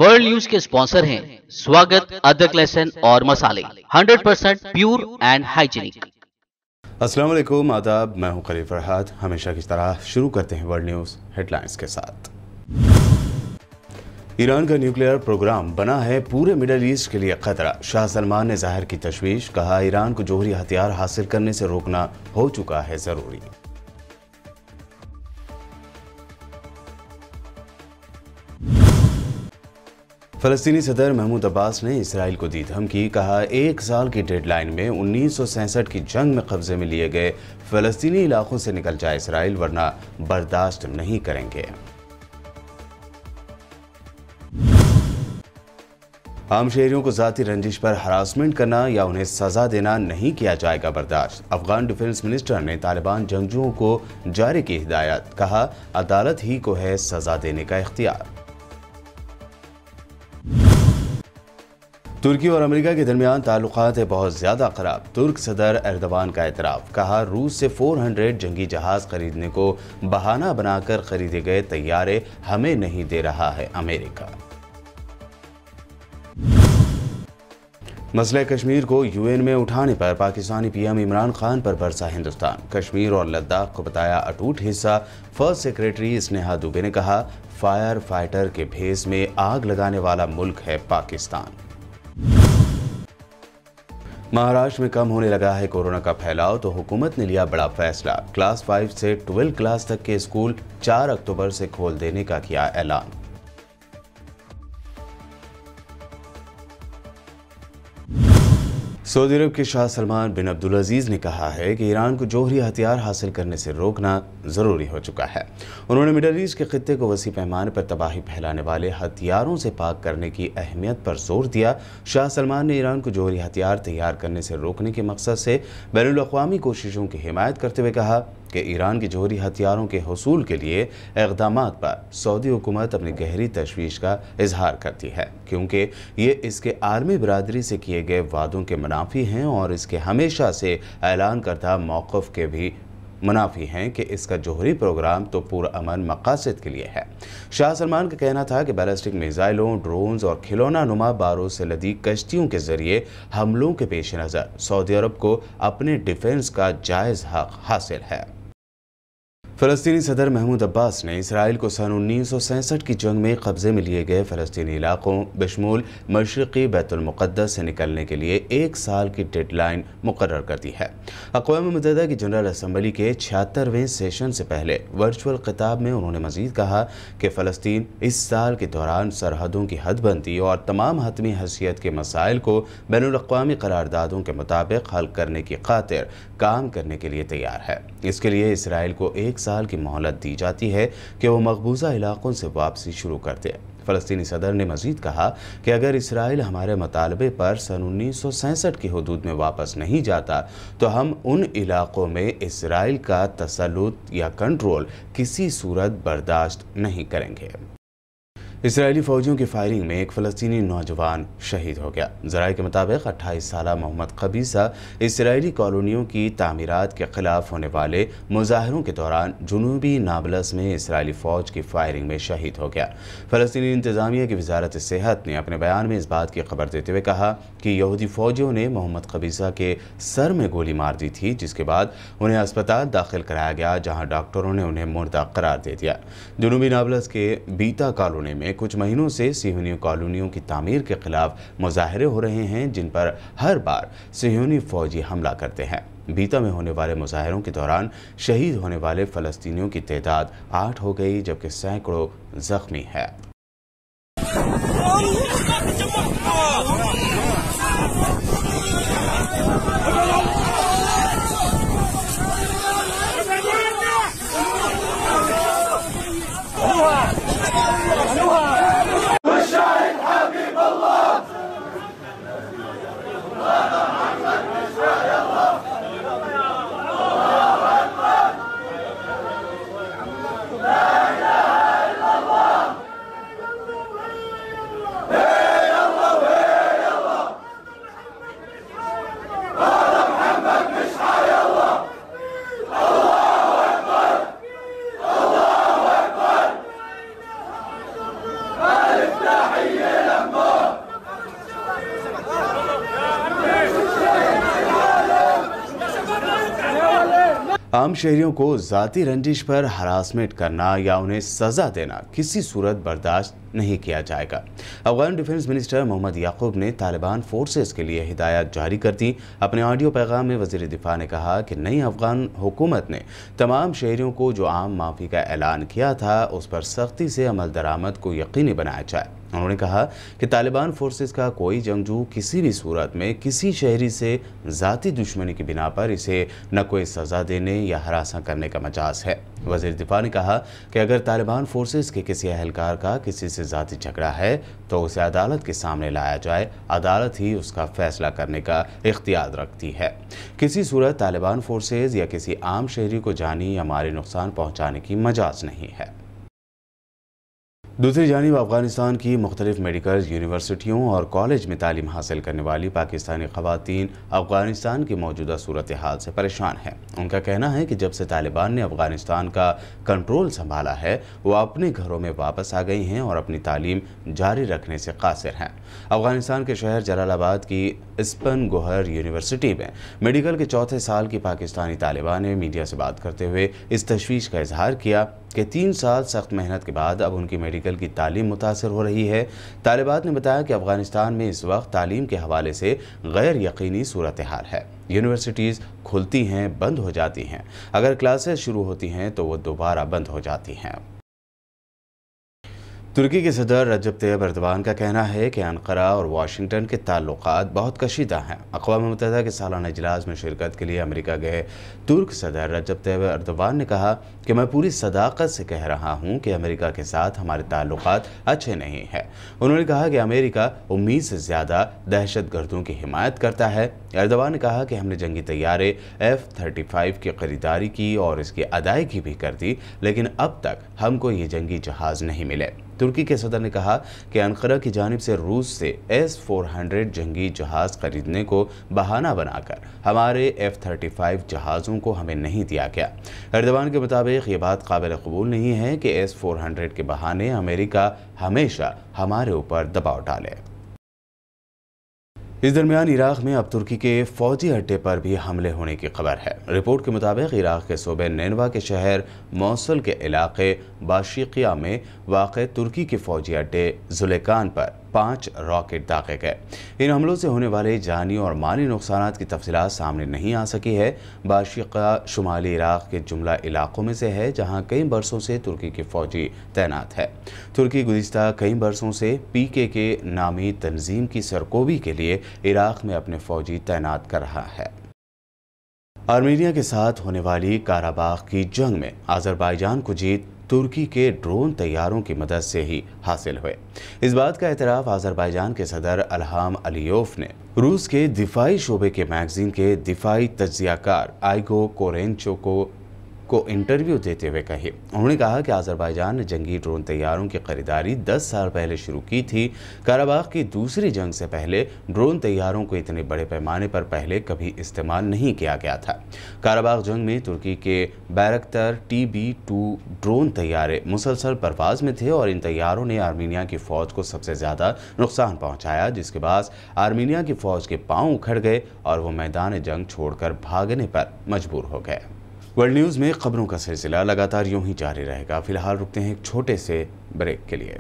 World news के sponsor हैं स्वागत, अदरक, लहसुन और मसाले 100% प्योर एंड हाइजीनिक। अस्सलाम वालेकुम, आदाब। मैं हूं खलील फरहाद। हमेशा की तरह शुरू करते हैं वर्ल्ड न्यूज़ हेडलाइंस के साथ। ईरान का न्यूक्लियर प्रोग्राम बना है पूरे मिडल ईस्ट के लिए खतरा। शाह सलमान ने जाहिर की तशवीश, कहा ईरान को जोहरी हथियार हासिल करने से रोकना हो चुका है जरूरी। फ़लस्तीनी सदर महमूद अब्बास ने इसराइल को दी धमकी, कहा 1 साल की डेडलाइन में 1967 की जंग में कब्जे में लिए गए फ़लस्तीनी इलाकों से निकल जाए इसराइल, वरना बर्दाश्त नहीं करेंगे। आम शहरियों को जाती रंजिश पर हरासमेंट करना या उन्हें सजा देना नहीं किया जाएगा बर्दाश्त। अफगान डिफेंस मिनिस्टर ने तालिबान जंगजुओं को जारी की हिदायत, कहा अदालत ही को है सजा देने का इख्तियार। तुर्की और अमेरिका के दरमियान ताल्लुकात है बहुत ज्यादा खराब। तुर्क सदर एर्दोगान का एतराफ, कहा रूस से 400 जंगी जहाज खरीदने को बहाना बनाकर खरीदे गए तैयारे हमें नहीं दे रहा है अमेरिका। मसले कश्मीर को यूएन में उठाने पर पाकिस्तानी पीएम इमरान खान पर बरसा हिंदुस्तान। कश्मीर और लद्दाख को बताया अटूट हिस्सा। फर्स्ट सेक्रेटरी स्नेहा दुबे ने कहा फायर फाइटर के भेस में आग लगाने वाला मुल्क है पाकिस्तान। महाराष्ट्र में कम होने लगा है कोरोना का फैलाव, तो हुकूमत ने लिया बड़ा फैसला। क्लास 5 से 12 क्लास तक के स्कूल 4 अक्टूबर से खोल देने का किया ऐलान। सऊदी अरब के शाह सलमान बिन अब्दुल अजीज ने कहा है कि ईरान को जोहरी हथियार हासिल करने से रोकना ज़रूरी हो चुका है। उन्होंने मिडल ईस्ट के खित्ते को वसी पैमाने पर तबाही फैलाने वाले हथियारों से पाक करने की अहमियत पर जोर दिया। शाह सलमान ने ईरान को जोहरी हथियार तैयार करने से रोकने के मकसद से बैनुल-अक़वामी कोशिशों की हिमायत करते हुए कहा कि ईरान की जोहरी हथियारों के हुसूल के लिए इक़दामात पर सऊदी हुकूमत अपनी गहरी तशवीश का इजहार करती है, क्योंकि ये इसके आलमी बरादरी से किए गए वादों के मुनाफी हैं और इसके हमेशा से ऐलान करदा मौक़िफ़ के भी मुनाफी हैं कि इसका जोहरी प्रोग्राम तो पुरअमन मकासद के लिए है। शाह सलमान का कहना था कि बैलिस्टिक मिसाइलों, ड्रोन्स और खिलौना नुमा बारूद से लदी कश्तियों के जरिए हमलों के पेश नज़र सऊदी अरब को अपने डिफेंस का जायज़ हक हासिल है। फ़लस्तीनी सदर महमूद अब्बास ने इसराइल को सन 1967 की जंग में कब्जे में लिए गए फ़लस्तीनी इलाकों बशमूल मशरिक़ी बैतुल मुक़द्दस से निकलने के लिए 1 साल की डेडलाइन मुकर्रर कर दी है। अक़वाम मुत्तहिदा की जनरल असम्बली के 76वें सेशन से पहले वर्चुअल खिताब में उन्होंने मज़ीद कहा कि फ़लस्तीन इस साल के दौरान सरहदों की हदबंदी और तमाम हतमी हैसियत के मसाइल को बैनुल-अक़वामी करारदादों के मुताबिक हल करने की खातिर काम करने के लिए तैयार है। इसके लिए इसराइल को 1 साल की मोहलत दी जाती है कि वो मकबूजा इलाकों से वापसी शुरू कर दे। फ़लस्तीनी सदर ने मजीद कहा कि अगर इसराइल हमारे मुतालबे पर सन 1967 की हदूद में वापस नहीं जाता तो हम उन इलाकों में इसराइल का तसल्लुत या कंट्रोल किसी सूरत बर्दाश्त नहीं करेंगे। इसराइली फ़ौजियों की फायरिंग में एक फ़लस्तीनी नौजवान शहीद हो गया। ज़राए के मुताबिक 28 साला मोहम्मद कबीसा इसराइली कॉलोनियों की तामीरात के खिलाफ होने वाले मुजाहरों के दौरान जुनूबी नाबलस में इसराइली फ़ौज की फायरिंग में शहीद हो गया। फ़लस्तीनी इंतज़ामिया की वजारत सेहत ने अपने बयान में इस बात की खबर देते हुए कहा कि यहूदी फ़ौजियों ने मोहम्मद कबीसा के सर में गोली मार दी थी, जिसके बाद उन्हें अस्पताल दाखिल कराया गया, जहाँ डॉक्टरों ने उन्हें मुर्दा करार दे दिया। जुनूबी नाबलस के बीता कॉलोनी में कुछ महीनों से सिहूनी कॉलोनियों की तामीर के खिलाफ मुजाहरे हो रहे हैं, जिन पर हर बार सिहूनी फौजी हमला करते हैं। बीता में होने वाले मुजाहरों के दौरान शहीद होने वाले फ़लस्तीनियों की तादाद 8 हो गई, जबकि सैकड़ों जख्मी है। आम शहरियों को जाती रंजिश पर हरासमेंट करना या उन्हें सजा देना किसी सूरत बर्दाश्त नहीं किया जाएगा। अफगान डिफेंस मिनिस्टर मोहम्मद याकूब ने तालिबान फोर्सेस के लिए हिदायत जारी कर दी। अपने ऑडियो पैगाम में वज़ीर दिफा ने कहा कि नई अफगान हुकूमत ने तमाम शहरियों को जो आम माफ़ी का ऐलान किया था उस पर सख्ती से अमल दरामद को यकीनी बनाया जाए। उन्होंने कहा कि तालिबान फोर्सेस का कोई जंगजू किसी भी सूरत में किसी शहरी से ज़ाती दुश्मनी की बिना पर इसे न कोई सज़ा देने या हरासा करने का मजाज है। वज़ीर दिफा ने कहा कि अगर तालिबान फोर्सेस के किसी अहलकार का किसी से ज़ाती झगड़ा है तो उसे अदालत के सामने लाया जाए। अदालत ही उसका फैसला करने का इख्तियार रखती है। किसी सूरत तालिबान फोर्सेस या किसी आम शहरी को जानी या माली नुकसान पहुँचाने की मजाज नहीं है। दूसरी जानिब अफगानिस्तान की मुख्तलिफ मेडिकल यूनिवर्सिटियों और कॉलेज में तालीम हासिल करने वाली पाकिस्तानी ख़वातीन अफगानिस्तान की मौजूदा सूरत हाल से परेशान हैं। उनका कहना है कि जब से तालिबान ने अफगानिस्तान का कंट्रोल संभाला है वो अपने घरों में वापस आ गई हैं और अपनी तालीम जारी रखने से कासिर हैं। अफगानिस्तान के शहर जलालाबाद की इस्पन गोहर यूनिवर्सिटी में मेडिकल के चौथे साल की पाकिस्तानी तालिबा ने मीडिया से बात करते हुए इस तशवीश का इजहार किया कि 3 साल सख्त मेहनत के बाद अब उनकी मेडिकल की तालीम मुतासर हो रही है। तालिबात ने बताया कि अफगानिस्तान में इस वक्त तालीम के हवाले से गैर यकीनी सूरत हाल है। यूनिवर्सिटीज़ खुलती हैं, बंद हो जाती हैं, अगर क्लासेस शुरू होती हैं तो वो दोबारा बंद हो जाती हैं। तुर्की के सदर रजब तैयब एर्दोगान का कहना है कि अंकारा और वाशिंगटन के ताल्लुकात बहुत कशीदा हैं। अक़वाम मुत्तहिदा के सालाना इजलास में शिरकत के लिए अमेरिका गए तुर्क सदर रजब तैयब एर्दोगान ने कहा कि मैं पूरी सदाकत से कह रहा हूं कि अमेरिका के साथ हमारे ताल्लुकात अच्छे नहीं हैं। उन्होंने कहा कि अमेरिका उम्मीद से ज़्यादा दहशतगर्दों की हिमायत करता है। एर्दोगान ने कहा कि हमने जंगी तैयारे F-35 की खरीदारी की और इसकी अदायगी भी कर दी, लेकिन अब तक हमको ये जंगी जहाज़ नहीं मिले। तुर्की के सदर ने कहा कि अंकारा की जानिब से रूस से S-400 जंगी जहाज़ खरीदने को बहाना बनाकर हमारे F-35 जहाज़ों को हमें नहीं दिया गया। एर्दोगान के मुताबिक ये बात काबिल कबूल नहीं है कि S-400 के बहाने अमेरिका हमेशा हमारे ऊपर दबाव डाले। इस दरमियान इराक में अब तुर्की के फौजी अड्डे पर भी हमले होने की खबर है। रिपोर्ट के मुताबिक इराक के सूबे नेनवा के शहर मौसल के इलाके बाशिकिया में वाक़ तुर्की के फौजी अड्डे जुलेकान पर 5 रॉकेट दागे गए। इन हमलों से होने वाले जानी और माली नुकसानात की तफसीलात सामने नहीं आ सकी है। बाशिका शुमाली इराक के जुमला इलाकों में से है जहां कई बरसों से तुर्की के फौजी तैनात है। तुर्की गुज़िश्ता कई बरसों से PKK नामी तंजीम की सरकोबी के लिए इराक में अपने फौजी तैनात कर रहा है। आर्मीनिया के साथ होने वाली काराबाख की जंग में अज़रबैजान को जीत तुर्की के ड्रोन तैयारों की मदद से ही हासिल हुए। इस बात का एतराफ़ अज़रबैजान के सदर अल्हाम अलियोव ने रूस के दिफाई शोबे के मैगजीन के दिफाई तज्ज़ियाकार आइगो कोरेंचो को इंटरव्यू देते हुए कही। उन्होंने कहा कि अज़रबैजान ने जंगी ड्रोन तैयारों की खरीदारी 10 साल पहले शुरू की थी। काराबाख की दूसरी जंग से पहले ड्रोन तैयारों को इतने बड़े पैमाने पर पहले कभी इस्तेमाल नहीं किया गया था। काराबाख जंग में तुर्की के बैरक्तर TB2 ड्रोन तैयारे मुसलसल परवाज में थे और इन तैयारों ने आर्मीनिया की फ़ौज को सबसे ज़्यादा नुकसान पहुँचाया, जिसके बाद आर्मीनिया की फ़ौज के पाँव उखड़ गए और वो मैदान जंग छोड़कर भागने पर मजबूर हो गए। वर्ल्ड न्यूज़ में खबरों का सिलसिला लगातार यूं ही जारी रहेगा। फिलहाल रुकते हैं एक छोटे से ब्रेक के लिए।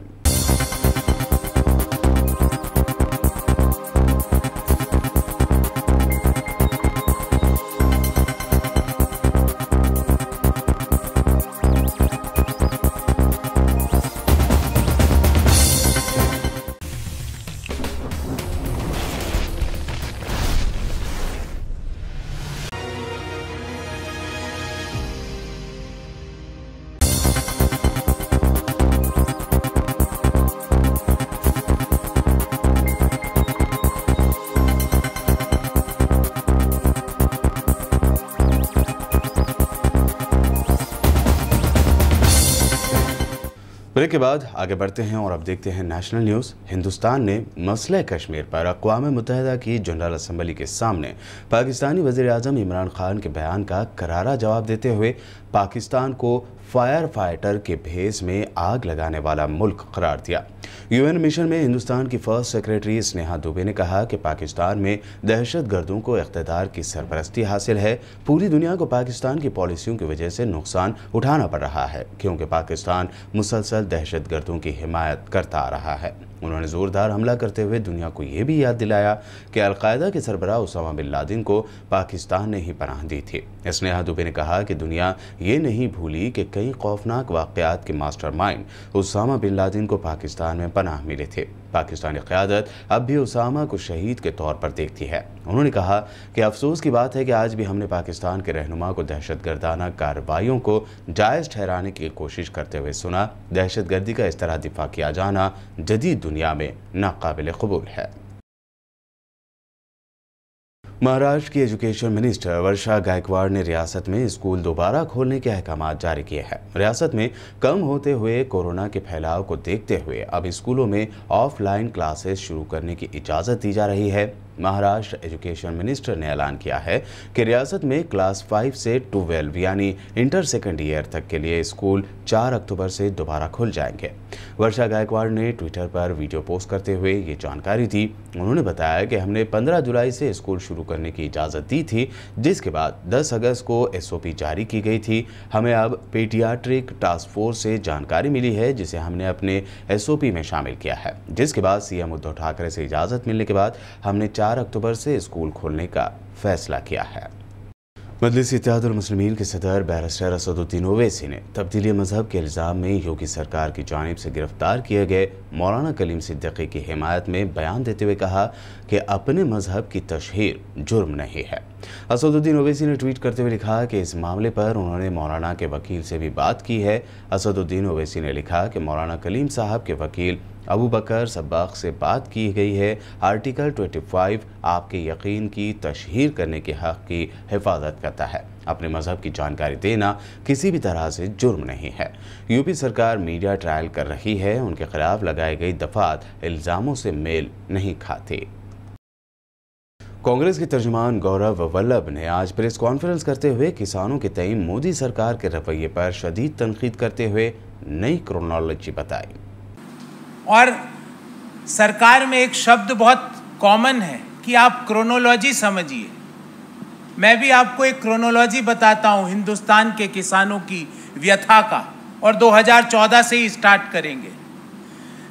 ब्रेक के बाद आगे बढ़ते हैं और अब देखते हैं नेशनल न्यूज़। हिंदुस्तान ने मसले कश्मीर पर अक़वाम मुत्तहिदा की जनरल असम्बली के सामने पाकिस्तानी वज़ीर आज़म इमरान खान के बयान का करारा जवाब देते हुए पाकिस्तान को फायर फाइटर के भेस में आग लगाने वाला मुल्क करार दिया। यूएन मिशन में हिंदुस्तान की फर्स्ट सेक्रेटरी स्नेहा दुबे ने कहा कि पाकिस्तान में दहशतगर्दों को इख्तिदार की सरपरस्ती हासिल है। पूरी दुनिया को पाकिस्तान की पॉलिसियों की वजह से नुकसान उठाना पड़ रहा है, क्योंकि पाकिस्तान मुसलसल दहशतगर्दों की हिमायत करता आ रहा है। उन्होंने जोरदार हमला करते हुए दुनिया को यह भी याद दिलाया कि अलकायदा के सरबराह उसामा बिन लादेन को पाकिस्तान ने ही पनाह दी थी। स्नेहा दुबे ने कहा कि दुनिया ये नहीं भूली कि कई खौफनाक वाक़यात के मास्टरमाइंड उसामा बिन लादेन को पाकिस्तान में पनाह मिले थे। पाकिस्तानी क़यादत अब भी उसामा को शहीद के तौर पर देखती है। उन्होंने कहा कि अफसोस की बात है कि आज भी हमने पाकिस्तान के रहनुमा को दहशतगर्दाना कार्रवाइयों को जायज़ ठहराने की कोशिश करते हुए सुना। दहशतगर्दी का इस तरह दिफा किया जाना जदीद दुनिया में नाकाबिल कबूल है। महाराष्ट्र की एजुकेशन मिनिस्टर वर्षा गायकवाड़ ने रियासत में स्कूल दोबारा खोलने के अहकाम जारी किए हैं। रियासत में कम होते हुए कोरोना के फैलाव को देखते हुए अब स्कूलों में ऑफलाइन क्लासेस शुरू करने की इजाज़त दी जा रही है। महाराष्ट्र एजुकेशन मिनिस्टर ने ऐलान किया है कि रियासत में क्लास 5 से 12 यानी इंटर सेकेंड ईयर तक के लिए स्कूल 4 अक्टूबर से दोबारा खुल जाएंगे। वर्षा गायकवाड़ ने ट्विटर पर वीडियो पोस्ट करते हुए ये जानकारी दी। उन्होंने बताया कि हमने 15 जुलाई से स्कूल शुरू करने की इजाज़त दी थी, जिसके बाद 10 अगस्त को SOP जारी की गई थी। हमें अब पीडियाट्रिक टास्क फोर्स से जानकारी मिली है, जिसे हमने अपने SOP में शामिल किया है, जिसके बाद CM उद्धव ठाकरे से इजाज़त मिलने के बाद हमने 4 अक्टूबर से स्कूल खोलने का फैसला किया है। मजलिस इत्तेहादुल मुस्लिमीन के सदर बैरिस्टर असदुद्दीन ओवैसी ने तब्दीली मजहब के इल्ज़ाम में योगी सरकार की जानिब से गिरफ्तार किए गए मौलाना कलीम सिद्दीकी की हिमायत में बयान देते हुए कहा कि अपने मजहब की तशहीर जुर्म नहीं है। असदुद्दीन ओवैसी ने ट्वीट करते हुए लिखा कि इस मामले पर उन्होंने मौलाना के वकील से भी बात की है। असदुद्दीन ओवैसी ने लिखा कि मौलाना कलीम साहब के वकील अबू बकर सब्बाक से बात की गई है। आर्टिकल 25 आपके यकीन की तशहीर करने के हक़ की हिफाजत करता है। अपने मजहब की जानकारी देना किसी भी तरह से जुर्म नहीं है। यूपी सरकार मीडिया ट्रायल कर रही है, उनके खिलाफ लगाई गई दफात इल्ज़ामों से मेल नहीं खाती। कांग्रेस के तर्जुमान गौरव वल्लभ ने आज प्रेस कॉन्फ्रेंस करते हुए किसानों के तय मोदी सरकार के रवैये पर शदीद तनकीद करते हुए नई क्रोनोलॉजी बताई। और सरकार में एक शब्द बहुत कॉमन है कि आप क्रोनोलॉजी समझिए। मैं भी आपको एक क्रोनोलॉजी बताता हूं हिंदुस्तान के किसानों की व्यथा का, और 2014 से ही स्टार्ट करेंगे।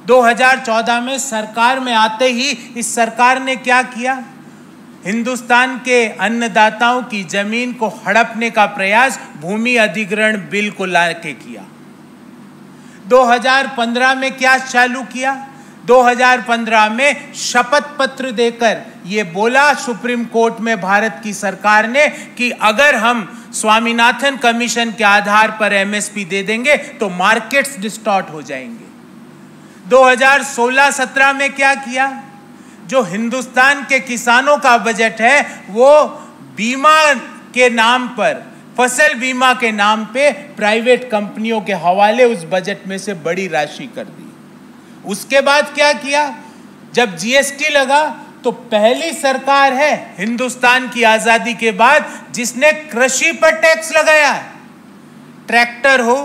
2014 में सरकार में आते ही इस सरकार ने क्या किया? हिंदुस्तान के अन्नदाताओं की जमीन को हड़पने का प्रयास भूमि अधिग्रहण बिल को लाके किया। 2015 में क्या चालू किया? 2015 में शपथ पत्र देकर ये बोला सुप्रीम कोर्ट में भारत की सरकार ने कि अगर हम स्वामीनाथन कमीशन के आधार पर MSP दे देंगे तो मार्केट्स डिस्टॉर्ट हो जाएंगे। 2016-17 में क्या किया? जो हिंदुस्तान के किसानों का बजट है वो बीमा के नाम पर, फसल बीमा के नाम पे प्राइवेट कंपनियों के हवाले उस बजट में से बड़ी राशि कर दी। उसके बाद क्या किया? जब GST लगा तो पहली सरकार है हिंदुस्तान की आजादी के बाद जिसने कृषि पर टैक्स लगाया है। ट्रैक्टर हो,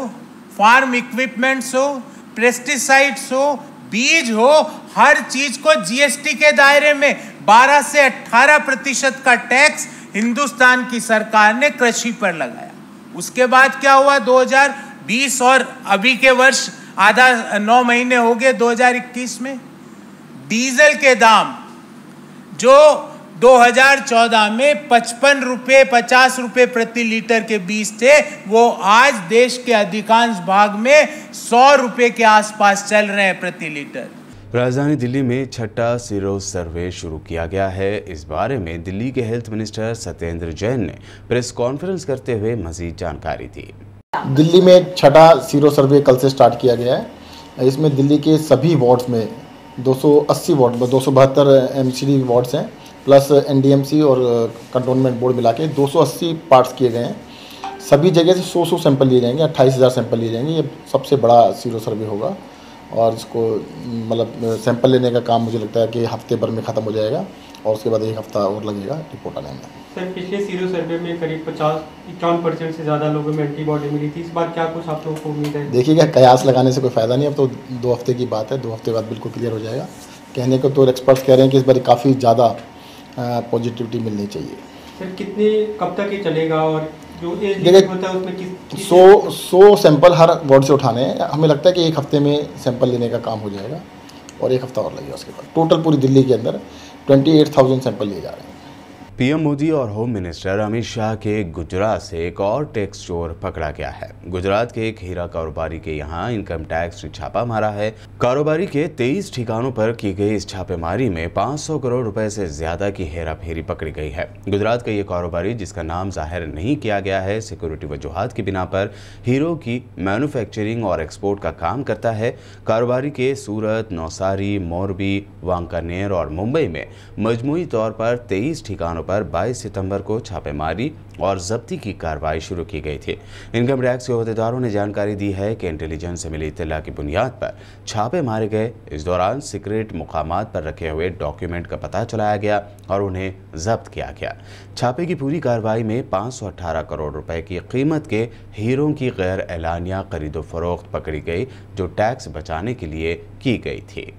फार्म इक्विपमेंट्स हो, पेस्टिसाइड्स हो, बीज हो, हर चीज को GST के दायरे में 12 से 18% का टैक्स हिंदुस्तान की सरकार ने कृषि पर लगाया। उसके बाद क्या हुआ? 2020 और अभी के वर्ष आधा 9 महीने हो गए 2021 में डीजल के दाम जो 2014 में 55 रुपये 50 रुपये प्रति लीटर के बीच थे, वो आज देश के अधिकांश भाग में 100 रुपये के आसपास चल रहे हैं प्रति लीटर। राजधानी दिल्ली में छठा सीरो सर्वे शुरू किया गया है। इस बारे में दिल्ली के हेल्थ मिनिस्टर सत्येंद्र जैन ने प्रेस कॉन्फ्रेंस करते हुए मजीद जानकारी दी। दिल्ली में छठा सीरो सर्वे कल से स्टार्ट किया गया है। इसमें दिल्ली के सभी वार्ड्स में 280 वार्ड 272 MCD वार्ड्स हैं, प्लस NDMC और कंटोनमेंट बोर्ड मिला के 280 पार्ट्स किए गए हैं। सभी जगह से 100 सैंपल लिए जाएंगे, 28,000 सैंपल लिए जाएंगे। ये सबसे बड़ा सीरो सर्वे होगा और इसको मतलब सैंपल लेने का काम मुझे लगता है कि हफ्ते भर में ख़त्म हो जाएगा और उसके बाद 1 हफ्ता और लगेगा रिपोर्ट आने में। सर पिछले सीरो सर्वे में करीब 51% से ज़्यादा लोगों में एंटीबॉडी मिली थी। इस बार क्या कुछ आप लोगों को उम्मीद है? देखिएगा, कयास लगाने से कोई फ़ायदा नहीं, अब तो 2 हफ्ते की बात है, 2 हफ्ते बाद बिल्कुल क्लियर हो जाएगा। कहने को तो एक्सपर्ट्स कह रहे हैं कि इस बार काफ़ी ज़्यादा पॉजिटिविटी मिलनी चाहिए। सर कितने कब तक ये चलेगा और जो एज लिमिट होता है उसमें किस 100 सैंपल हर वार्ड से उठाने हैं। हमें लगता है कि 1 हफ्ते में सैंपल लेने का काम हो जाएगा और 1 हफ्ता और लगेगा उसके बाद। टोटल पूरी दिल्ली के अंदर 28,000 सैंपल लिए जा रहे हैं। पीएम मोदी और होम मिनिस्टर अमित शाह के गुजरात से एक और टैक्स चोर पकड़ा गया है। गुजरात के एक हीरा कारोबारी के यहां इनकम टैक्स ने छापा मारा है। कारोबारी के 23 ठिकानों पर की गई इस छापेमारी में 500 करोड़ रुपए से ज्यादा की हेराफेरी पकड़ी गई है। गुजरात का ये कारोबारी, जिसका नाम जाहिर नहीं किया गया है, सिक्योरिटी वजूहात की बिना पर हीरो की मैन्युफैक्चरिंग और एक्सपोर्ट का काम करता है। कारोबारी के सूरत, नौसारी, मोरबी, वांकानेर और मुंबई में मजमूई तौर पर 23 ठिकानों पर 22 सितंबर को छापेमारी और जब्ती की कार्रवाई शुरू की गई थी। इनकम टैक्स के अहदेदारों ने जानकारी दी है कि इंटेलिजेंस से मिली इत्तला की बुनियाद पर छापे मारे गए। इस दौरान सीक्रेट मुकामात पर रखे हुए डॉक्यूमेंट का पता चलाया गया और उन्हें जब्त किया गया। छापे की पूरी कार्रवाई में 518 करोड़ रुपए की कीमत के हीरों की गैर एलानिया खरीदो फरोख्त पकड़ी गई, जो टैक्स बचाने के लिए की गई थी।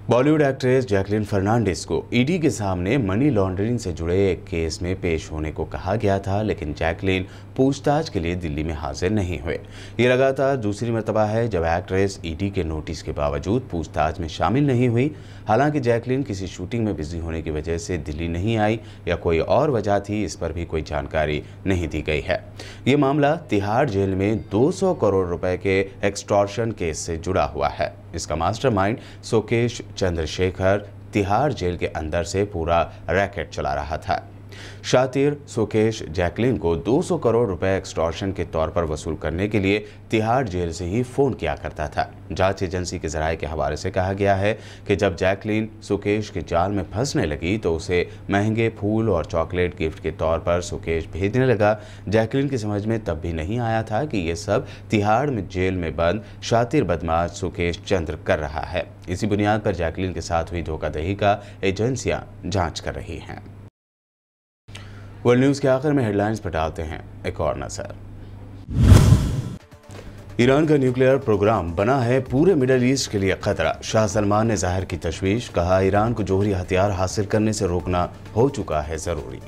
बॉलीवुड एक्ट्रेस जैकलीन फर्नांडिस को ईडी के सामने मनी लॉन्ड्रिंग से जुड़े एक केस में पेश होने को कहा गया था, लेकिन जैकलीन पूछताछ के लिए दिल्ली में हाजिर नहीं हुए। ये लगातार दूसरी मर्तबा है जब एक्ट्रेस ईडी के नोटिस के बावजूद पूछताछ में शामिल नहीं हुई। हालांकि जैकलीन किसी शूटिंग में बिजी होने की वजह से दिल्ली नहीं आई या कोई और वजह थी, इस पर भी कोई जानकारी नहीं दी गई है। ये मामला तिहाड़ जेल में 200 करोड़ रुपए के एक्सटॉर्शन केस से जुड़ा हुआ है। इसका मास्टरमाइंड सुकेश चंद्रशेखर तिहाड़ जेल के अंदर से पूरा रैकेट चला रहा था। शातिर सुकेश जैकलीन को 200 करोड़ रुपए एक्सटॉर्शन के तौर पर वसूल करने के लिए तिहाड़ जेल से ही फोन किया करता था। जांच एजेंसी के जराये के हवाले से कहा गया है कि जब जैकलीन सुकेश के जाल में फंसने लगी तो उसे महंगे फूल और चॉकलेट गिफ्ट के तौर पर सुकेश भेजने लगा। जैकलीन की समझ में तब भी नहीं आया था कि ये सब तिहाड़ में जेल में बंद शातिर बदमाश सुकेश चंद्र कर रहा है। इसी बुनियाद पर जैकलीन के साथ हुई धोखाधड़ी का एजेंसियां जांच कर रही हैं। वर्ल्ड न्यूज़ के आखिर में हेडलाइंस पर डालते हैं एक और नजर। ईरान का न्यूक्लियर प्रोग्राम बना है पूरे मिडल ईस्ट के लिए खतरा। शाह सलमान ने जाहिर की तशवीश, कहा ईरान को जोहरी हथियार हासिल करने से रोकना हो चुका है जरूरी।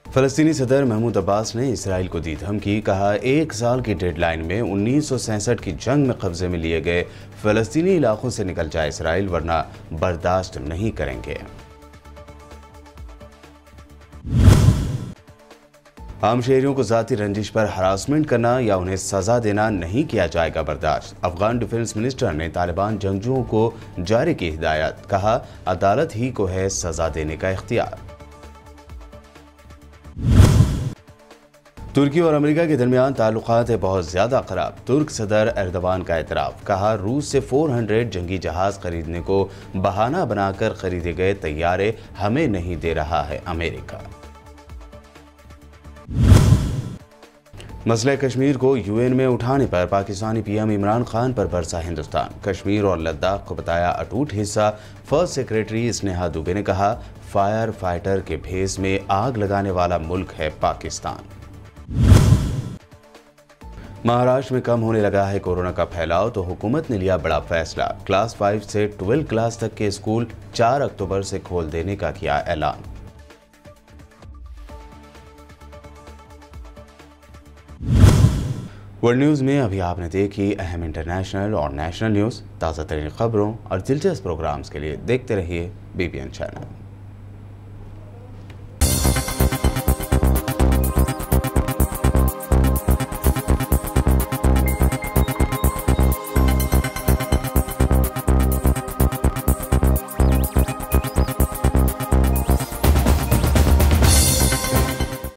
फलस्तीनी सदर महमूद अब्बास ने इसराइल को दी धमकी, कहा 1 साल की डेडलाइन में 1967 की जंग में कब्जे में लिए गए फलस्तीनी इलाकों से निकल जाए इसराइल, वरना बर्दाश्त नहीं करेंगे। आम शहरियों को जाती रंजिश पर हरासमेंट करना या उन्हें सजा देना नहीं किया जाएगा बर्दाश्त। अफगान डिफेंस मिनिस्टर ने तालिबान जंगजुओं को जारी की हिदायत, कहा अदालत ही को है सजा देने का इख्तियार। तुर्की और अमेरिका के दरमियान ताल्लुकात है बहुत ज्यादा खराब। तुर्क सदर एर्दोगान का एतराफ, कहा रूस से 400 जंगी जहाज खरीदने को बहाना बनाकर खरीदे गए तैयारे हमें नहीं दे रहा है अमेरिका। मसले कश्मीर को यूएन में उठाने पर पाकिस्तानी पीएम इमरान खान पर बरसा हिंदुस्तान। कश्मीर और लद्दाख को बताया अटूट हिस्सा। फर्स्ट सेक्रेटरी स्नेहा दुबे ने कहा फायर फाइटर के भेस में आग लगाने वाला मुल्क है पाकिस्तान। महाराष्ट्र में कम होने लगा है कोरोना का फैलाव, तो हुकूमत ने लिया बड़ा फैसला। क्लास 5 से 12 क्लास तक के स्कूल 4 अक्टूबर से खोल देने का किया ऐलान। वर्ल्ड न्यूज़ में अभी आपने देखी अहम इंटरनेशनल और नेशनल न्यूज़। ताज़ा तरीन खबरों और दिलचस्प प्रोग्राम्स के लिए देखते रहिए BPN चैनल।